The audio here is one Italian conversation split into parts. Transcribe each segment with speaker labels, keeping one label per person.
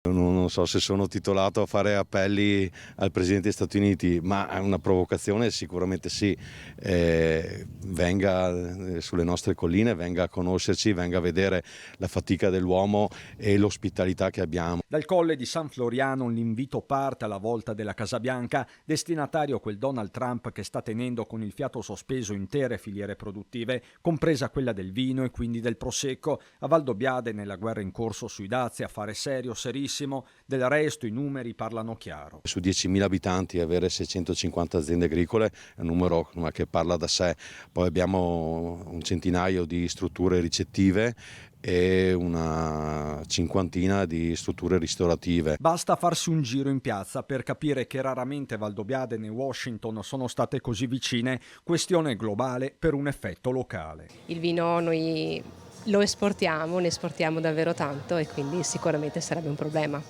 Speaker 1: Non so se sono titolato a fare appelli al Presidente degli Stati Uniti, ma è una provocazione sicuramente sì. Venga sulle nostre colline, venga a conoscerci, venga a vedere la fatica dell'uomo e l'ospitalità che abbiamo.
Speaker 2: Dal Colle di San Floriano l'invito parte alla volta della Casa Bianca, destinatario quel Donald Trump che sta tenendo con il fiato sospeso intere filiere produttive, compresa quella del vino e quindi del prosecco. A Valdobbiadene nella guerra in corso sui dazi, affare serio, serissimo. Del resto i numeri parlano chiaro.
Speaker 1: Su 10.000 abitanti avere 650 aziende agricole è un numero che parla da sé. Poi abbiamo un centinaio di strutture ricettive e una cinquantina di strutture ristorative.
Speaker 2: Basta farsi un giro in piazza per capire che raramente Valdobbiadene e Washington sono state così vicine, questione globale per un effetto locale.
Speaker 3: Il vino noi lo esportiamo, ne esportiamo davvero tanto e quindi sicuramente sarebbe un problema.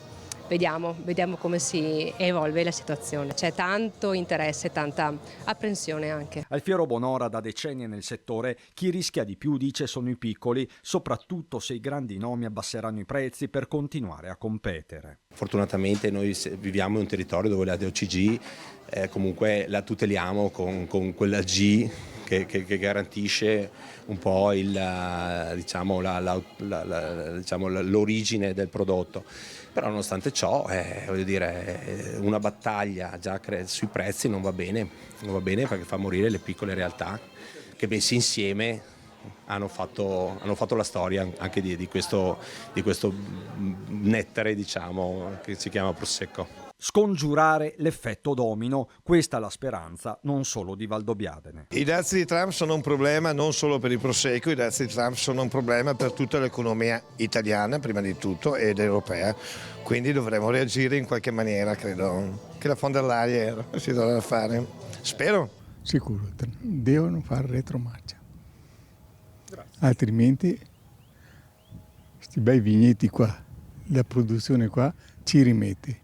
Speaker 3: Vediamo come si evolve la situazione. C'è tanto interesse, tanta apprensione anche.
Speaker 2: Alfiero Bonora da decenni nel settore, chi rischia di più dice sono i piccoli, soprattutto se i grandi nomi abbasseranno i prezzi per continuare a competere.
Speaker 4: Fortunatamente noi viviamo in un territorio dove la DOCG comunque la tuteliamo con quella G che garantisce un po' l'origine del prodotto. Però nonostante ciò, voglio dire, una battaglia già sui prezzi non va bene perché fa morire le piccole realtà che messi insieme hanno fatto la storia anche di questo nettare, diciamo, che si chiama Prosecco.
Speaker 2: Scongiurare l'effetto domino, questa è la speranza non solo di Valdobbiadene.
Speaker 5: I dazi di Trump sono un problema non solo per il Prosecco, i dazi di Trump sono un problema per tutta l'economia italiana prima di tutto ed europea, quindi dovremo reagire in qualche maniera, credo che la von der Leyen si dovrà fare, spero.
Speaker 6: Sicuro, devono fare retromarcia, altrimenti questi bei vigneti qua, la produzione qua ci rimette.